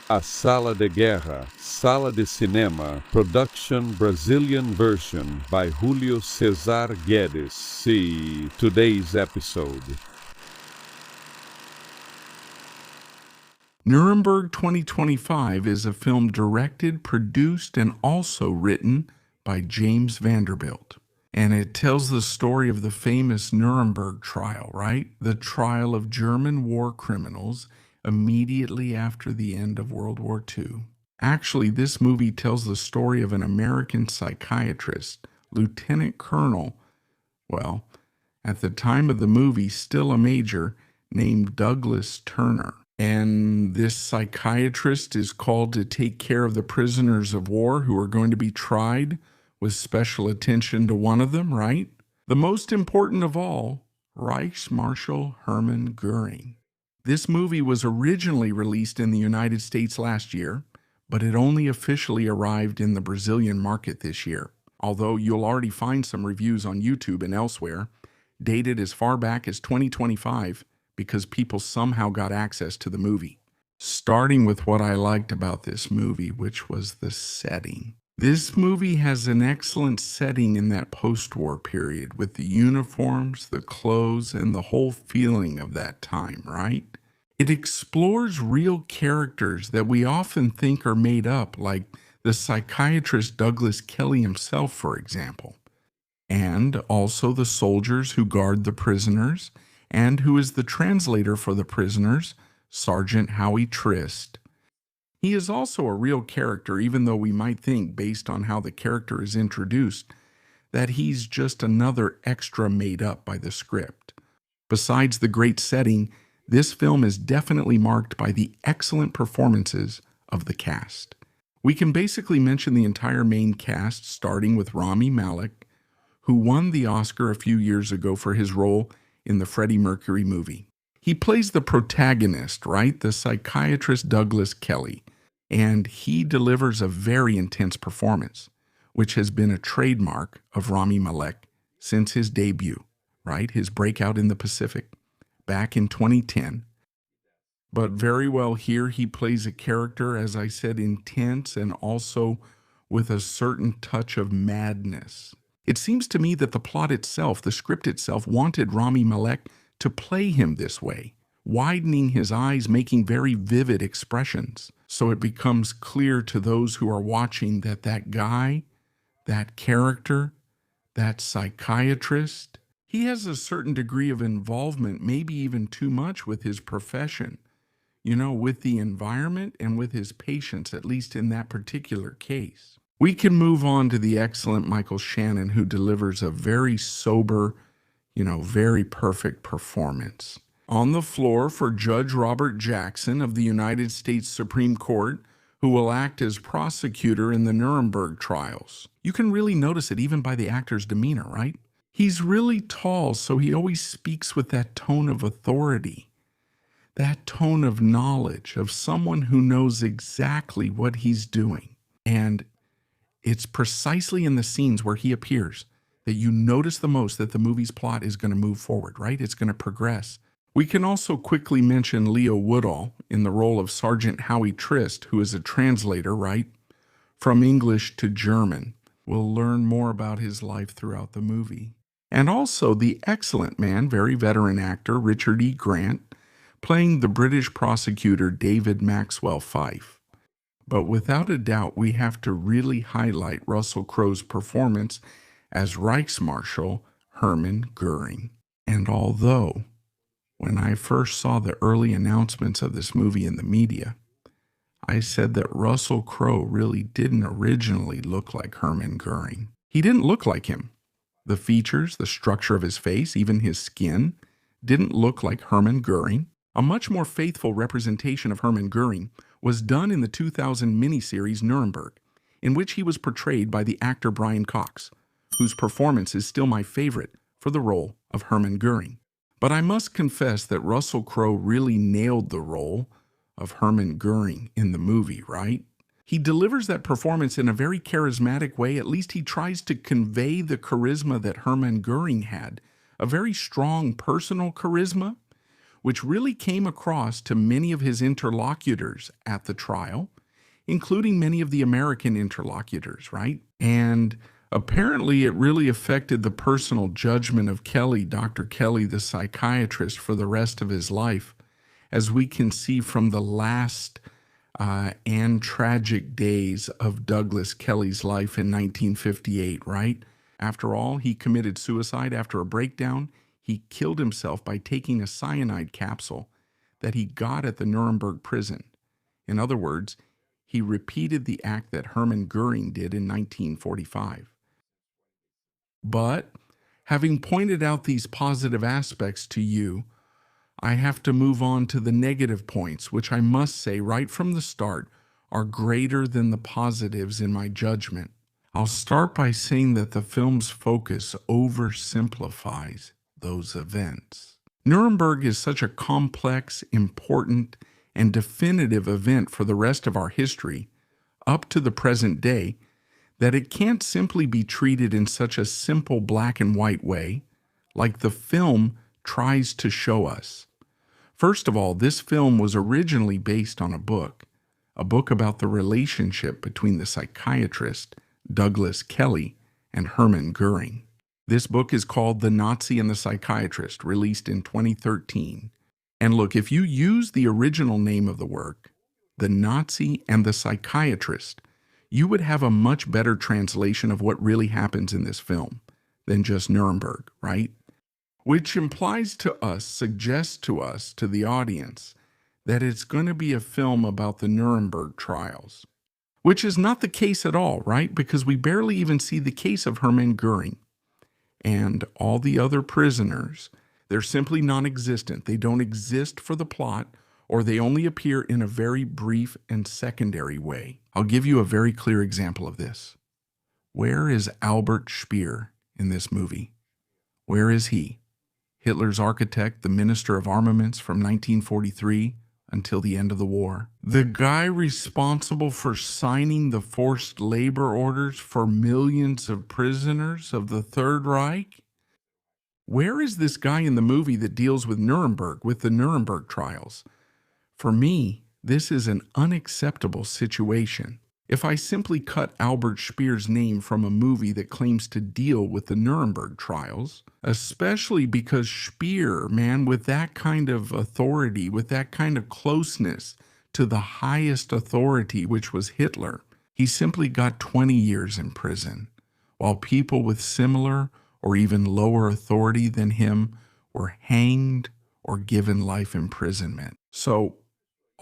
A Sala de Guerra, Sala de Cinema, production Brazilian version by Julio Cesar Guedes. See today's episode. Nuremberg 2025 is a film directed, produced, and also written by James Vanderbilt. And it tells the story of the famous Nuremberg trial, right? The trial of German war criminals immediately after the end of World War II. Actually, this movie tells the story of an American psychiatrist, Lieutenant Colonel, well, at the time of the movie, still a major, named Douglas Turner. And this psychiatrist is called to take care of the prisoners of war who are going to be tried, with special attention to one of them, right? The most important of all, Reichsmarshal Hermann Goering. This movie was originally released in the United States last year, but it only officially arrived in the Brazilian market this year. Although you'll already find some reviews on YouTube and elsewhere, dated as far back as 2025, because people somehow got access to the movie. Starting with what I liked about this movie, which was the setting. This movie has an excellent setting in that post-war period with the uniforms, the clothes, and the whole feeling of that time, right? It explores real characters that we often think are made up, like the psychiatrist Douglas Kelly himself, for example, and also the soldiers who guard the prisoners, and who is the translator for the prisoners, Sergeant Howie Trist. He is also a real character, even though we might think, based on how the character is introduced, that he's just another extra made up by the script. Besides the great setting, this film is definitely marked by the excellent performances of the cast. We can basically mention the entire main cast, starting with Rami Malek, who won the Oscar a few years ago for his role in the Freddie Mercury movie. He plays the protagonist, right? The psychiatrist Douglas Kelly, and he delivers a very intense performance, which has been a trademark of Rami Malek since his debut, right? His breakout in the Pacific back in 2010. But very well here, he plays a character, as I said, intense and also with a certain touch of madness. It seems to me that the plot itself, the script itself, wanted Rami Malek to play him this way, widening his eyes, making very vivid expressions. So it becomes clear to those who are watching that that guy, that character, that psychiatrist, he has a certain degree of involvement, maybe even too much, with his profession, with the environment and with his patients, at least in that particular case. We can move on to the excellent Michael Shannon, who delivers a very sober, very perfect performance. On the floor for Judge Robert Jackson of the United States Supreme Court, who will act as prosecutor in the Nuremberg trials. You can really notice it even by the actor's demeanor, right? He's really tall, so he always speaks with that tone of authority, that tone of knowledge of someone who knows exactly what he's doing. And it's precisely in the scenes where he appears that you notice the most that the movie's plot is going to move forward, right? It's going to progress. We can also quickly mention Leo Woodall in the role of Sergeant Howie Trist, who is a translator, right? From English to German. We'll learn more about his life throughout the movie. And also the excellent very veteran actor, Richard E. Grant, playing the British prosecutor David Maxwell Fyfe. But without a doubt, we have to really highlight Russell Crowe's performance as Reichsmarshal Hermann Goering. And although, when I first saw the early announcements of this movie in the media, I said that Russell Crowe really didn't originally look like Hermann Goering. He didn't look like him. The features, the structure of his face, even his skin, didn't look like Hermann Goering. A much more faithful representation of Hermann Goering was done in the 2000 miniseries Nuremberg, in which he was portrayed by the actor Brian Cox, whose performance is still my favorite for the role of Hermann Goering. But I must confess that Russell Crowe really nailed the role of Hermann Goering in the movie, right? He delivers that performance in a very charismatic way. At least he tries to convey the charisma that Hermann Goering had, a very strong personal charisma, which really came across to many of his interlocutors at the trial, including many of the American interlocutors, right? And apparently it really affected the personal judgment of Kelly, Dr. Kelly, the psychiatrist, for the rest of his life, as we can see from the last and tragic days of Douglas Kelly's life in 1958, right? After all, he committed suicide after a breakdown. He killed himself by taking a cyanide capsule that he got at the Nuremberg prison. In other words, he repeated the act that Hermann Goering did in 1945. But having pointed out these positive aspects to you, I have to move on to the negative points, which I must say right from the start are greater than the positives in my judgment. I'll start by saying that the film's focus oversimplifies those events. Nuremberg is such a complex, important, and definitive event for the rest of our history, up to the present day, that it can't simply be treated in such a simple black and white way, like the film tries to show us. First of all, this film was originally based on a book about the relationship between the psychiatrist Douglas Kelly and Hermann Goering. This book is called The Nazi and the Psychiatrist, released in 2013. And look, if you use the original name of the work, The Nazi and the Psychiatrist, you would have a much better translation of what really happens in this film than just Nuremberg, right? Which implies to us, suggests to us, to the audience, that it's going to be a film about the Nuremberg trials. Which is not the case at all, right? Because we barely even see the case of Hermann Goering. And all the other prisoners, they're simply non-existent. They don't exist for the plot, or they only appear in a very brief and secondary way. I'll give you a very clear example of this. Where is Albert Speer in this movie? Where is he? Hitler's architect, the Minister of Armaments from 1943 until the end of the war. The guy responsible for signing the forced labor orders for millions of prisoners of the Third Reich? Where is this guy in the movie that deals with Nuremberg, with the Nuremberg trials? For me, this is an unacceptable situation. If I simply cut Albert Speer's name from a movie that claims to deal with the Nuremberg trials, especially because Speer, man, with that kind of authority, with that kind of closeness to the highest authority, which was Hitler, he simply got 20 years in prison, while people with similar or even lower authority than him were hanged or given life imprisonment. So,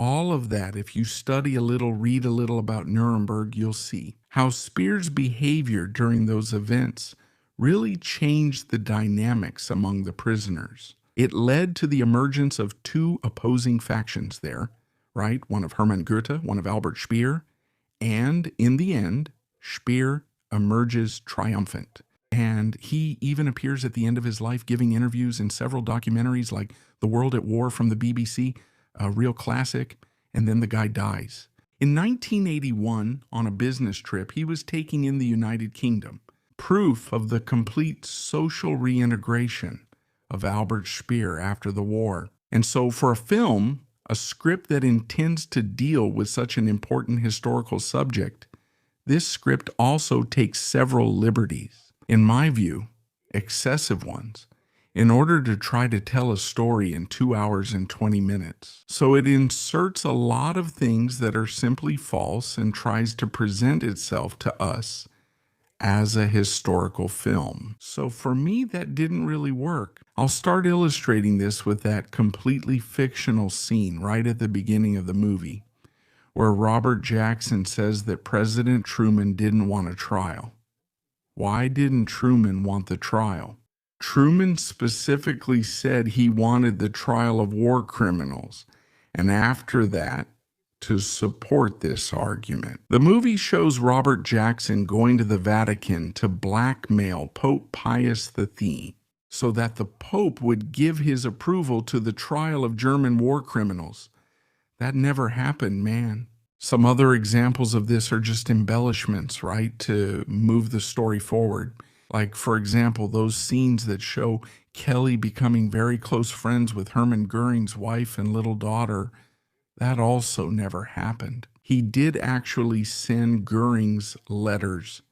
all of that, if you study a little, read a little about Nuremberg, you'll see how Speer's behavior during those events really changed the dynamics among the prisoners. It led to the emergence of two opposing factions there, right? One of Hermann Goethe, one of Albert Speer, and in the end, Speer emerges triumphant. And he even appears at the end of his life giving interviews in several documentaries like The World at War from the BBC, a real classic, and then the guy dies. In 1981, on a business trip, he was taking in the United Kingdom, proof of the complete social reintegration of Albert Speer after the war. And so for a film, a script that intends to deal with such an important historical subject, this script also takes several liberties, in my view, excessive ones, in order to try to tell a story in 2 hours and 20 minutes. So it inserts a lot of things that are simply false and tries to present itself to us as a historical film. So for me, that didn't really work. I'll start illustrating this with that completely fictional scene right at the beginning of the movie, where Robert Jackson says that President Truman didn't want a trial. Why didn't Truman want the trial? Truman specifically said he wanted the trial of war criminals, and after that, to support this argument. The movie shows Robert Jackson going to the Vatican to blackmail Pope Pius X so that the Pope would give his approval to the trial of German war criminals. That never happened, man. Some other examples of this are just embellishments, right, to move the story forward. Like, for example, those scenes that show Kelly becoming very close friends with Hermann Goering's wife and little daughter, that also never happened. He did actually send Goering's letters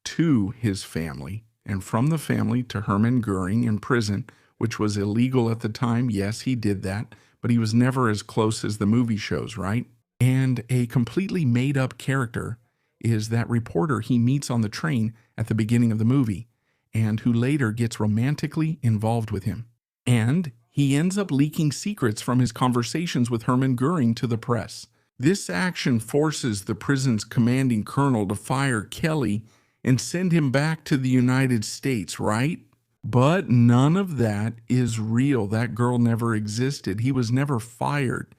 to his family, and from the family to Hermann Goering in prison, which was illegal at the time. Yes, he did that, but he was never as close as the movie shows, right? And a completely made-up character is that reporter he meets on the train at the beginning of the movie, and who later gets romantically involved with him. And he ends up leaking secrets from his conversations with Hermann Goering to the press. This action forces the prison's commanding colonel to fire Kelly and send him back to the United States, right? But none of that is real. That girl never existed. He was never fired.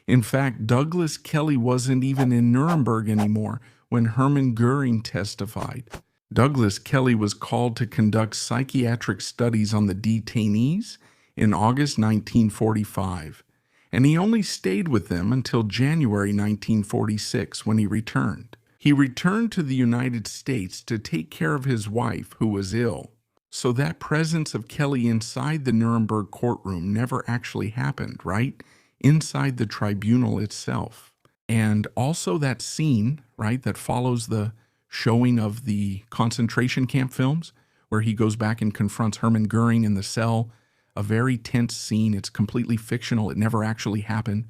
In fact, Douglas Kelly wasn't even in Nuremberg anymore when Hermann Goering testified. Douglas Kelly was called to conduct psychiatric studies on the detainees in August 1945, and he only stayed with them until January 1946 when he returned. He returned to the United States to take care of his wife, who was ill. So that presence of Kelly inside the Nuremberg courtroom never actually happened, right? Inside the tribunal itself. And also that scene, right, that follows the showing of the concentration camp films, where he goes back and confronts Hermann Goering in the cell. A very tense scene. It's completely fictional. It never actually happened.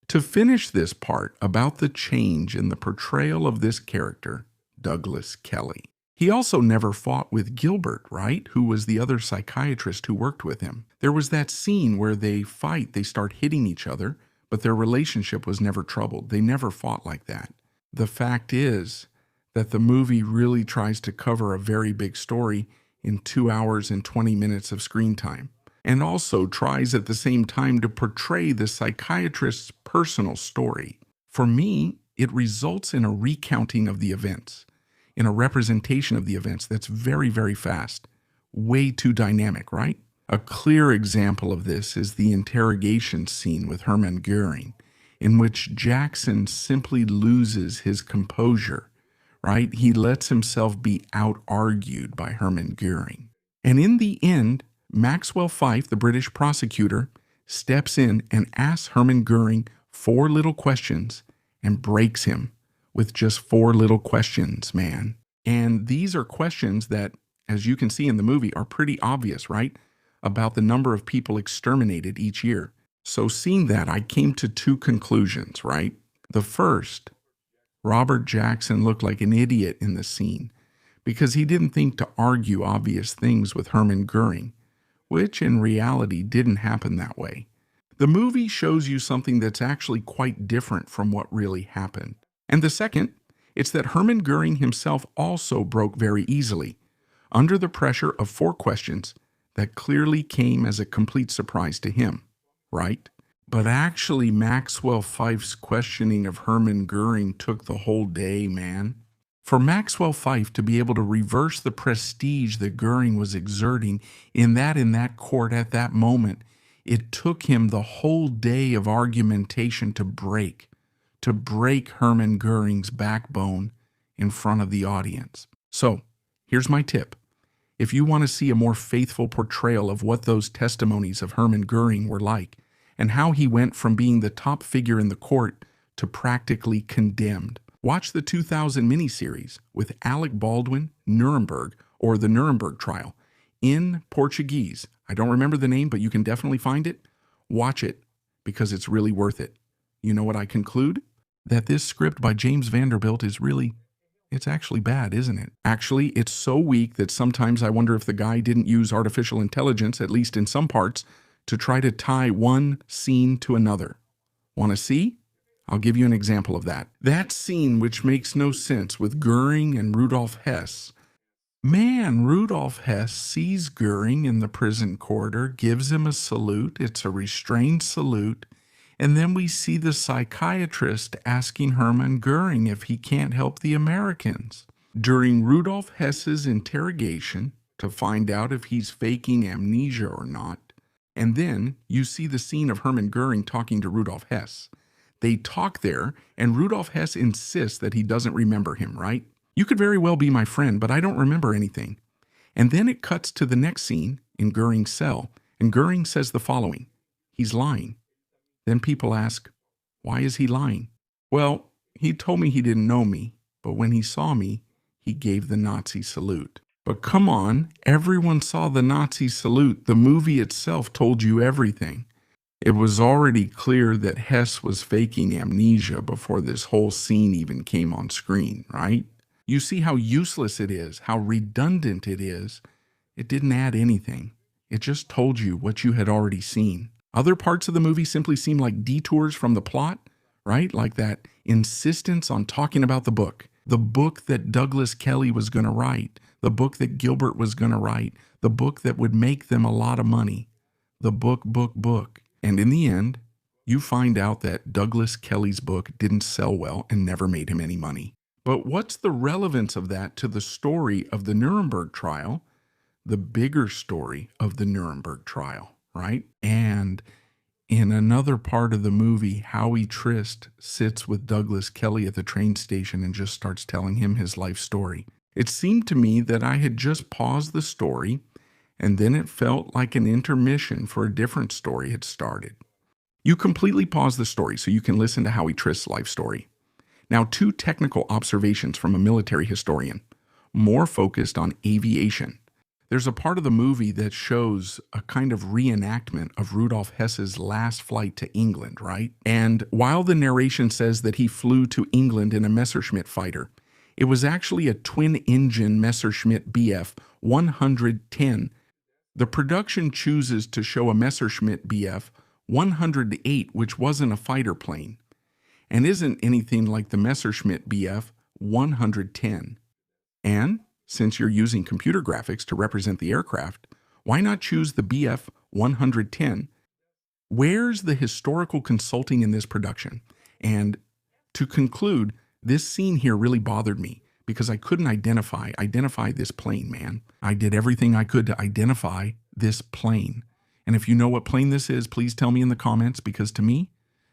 To finish this part about the change in the portrayal of this character, Douglas Kelly. He also never fought with Gilbert, right? Who was the other psychiatrist who worked with him. There was that scene where they fight, they start hitting each other, but their relationship was never troubled. They never fought like that. The fact is that the movie really tries to cover a very big story in 2 hours and 20 minutes of screen time, and also tries at the same time to portray the psychiatrist's personal story. For me, it results in a recounting of the events, in a representation of the events that's very, very fast, way too dynamic, right? A clear example of this is the interrogation scene with Hermann Goering, in which Jackson simply loses his composure, right? He lets himself be out-argued by Hermann Goering. And in the end, Maxwell Fyfe, the British prosecutor, steps in and asks Hermann Goering 4 little questions and breaks him with just 4 little questions, man. And these are questions that, as you can see in the movie, are pretty obvious, right? About the number of people exterminated each year. So seeing that, I came to 2 conclusions, right? The first, Robert Jackson looked like an idiot in the scene because he didn't think to argue obvious things with Hermann Goering, which in reality didn't happen that way. The movie shows you something that's actually quite different from what really happened. And the second, it's that Hermann Goering himself also broke very easily, under the pressure of 4 questions that clearly came as a complete surprise to him, right? But actually, Maxwell Fyfe's questioning of Hermann Goering took the whole day, man. For Maxwell Fyfe to be able to reverse the prestige that Goering was exerting in that court at that moment, it took him the whole day of argumentation to break Hermann Goering's backbone in front of the audience. So, here's my tip. If you want to see a more faithful portrayal of what those testimonies of Hermann Goering were like, and how he went from being the top figure in the court to practically condemned, watch the 2000 miniseries with Alec Baldwin, Nuremberg, or the Nuremberg trial, in Portuguese. I don't remember the name, but you can definitely find it. Watch it, because it's really worth it. You know what I conclude? That this script by James Vanderbilt is it's actually bad, isn't it? Actually, it's so weak that sometimes I wonder if the guy didn't use artificial intelligence, at least in some parts, to try to tie one scene to another. Want to see? I'll give you an example of that. That scene, which makes no sense, with Goering and Rudolf Hess. Man, Rudolf Hess sees Goering in the prison corridor, gives him a salute. It's a restrained salute. And then we see the psychiatrist asking Hermann Goering if he can't help the Americans. During Rudolf Hess's interrogation, to find out if he's faking amnesia or not, and then you see the scene of Hermann Goering talking to Rudolf Hess. They talk there, and Rudolf Hess insists that he doesn't remember him, right? You could very well be my friend, but I don't remember anything. And then it cuts to the next scene in Goering's cell, and Goering says the following: he's lying. Then people ask, why is he lying? Well, he told me he didn't know me, but when he saw me, he gave the Nazi salute. But come on, everyone saw the Nazi salute. The movie itself told you everything. It was already clear that Hess was faking amnesia before this whole scene even came on screen, right? You see how useless it is, how redundant it is. It didn't add anything. It just told you what you had already seen. Other parts of the movie simply seem like detours from the plot, right? Like that insistence on talking about the book that Douglas Kelly was going to write, the book that Gilbert was going to write, the book that would make them a lot of money, the book. And in the end, you find out that Douglas Kelly's book didn't sell well and never made him any money. But what's the relevance of that to the story of the Nuremberg trial, the bigger story of the Nuremberg trial, right? And in another part of the movie, Howie Trist sits with Douglas Kelly at the train station and just starts telling him his life story. It seemed to me that I had just paused the story, and then it felt like an intermission for a different story had started. You completely pause the story so you can listen to Howie Trist's life story. Now, 2 technical observations from a military historian, more focused on aviation. There's a part of the movie that shows a kind of reenactment of Rudolf Hess's last flight to England, right? And while the narration says that he flew to England in a Messerschmitt fighter, it was actually a twin-engine Messerschmitt Bf 110. The production chooses to show a Messerschmitt Bf 108, which wasn't a fighter plane, and isn't anything like the Messerschmitt Bf 110. And since you're using computer graphics to represent the aircraft, why not choose the Bf 110? Where's the historical consulting in this production? And to conclude, this scene here really bothered me because I couldn't identify this plane, man. I did everything I could to identify this plane. And if you know what plane this is, please tell me in the comments, because to me,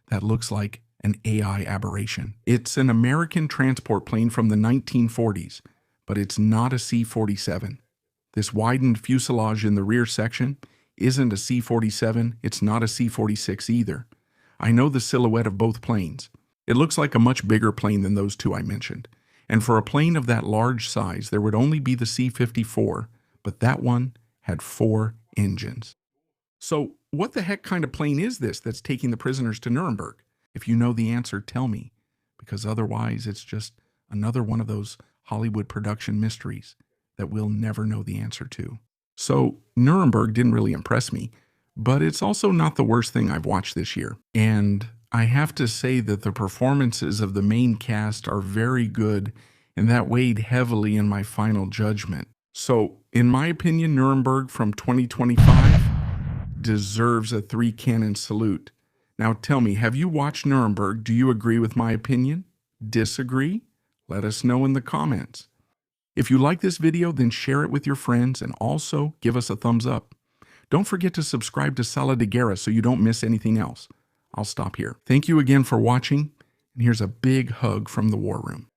that looks like an AI aberration. It's an American transport plane from the 1940s, but it's not a C-47. This widened fuselage in the rear section isn't a C-47, it's not a C-46 either. I know the silhouette of both planes. It looks like a much bigger plane than those 2 I mentioned. And for a plane of that large size, there would only be the C-54, but that one had 4 engines. So what the heck kind of plane is this that's taking the prisoners to Nuremberg? If you know the answer, tell me, because otherwise it's just another one of those Hollywood production mysteries that we'll never know the answer to. So Nuremberg didn't really impress me, but it's also not the worst thing I've watched this year. And I have to say that the performances of the main cast are very good, and that weighed heavily in my final judgment. So in my opinion, Nuremberg from 2025 deserves a 3-cannon salute. Now tell me, have you watched Nuremberg? Do you agree with my opinion? Disagree? Let us know in the comments. If you like this video, then share it with your friends and also give us a thumbs up. Don't forget to subscribe to Sala de Guerra so you don't miss anything else. I'll stop here. Thank you again for watching, and here's a big hug from the War Room.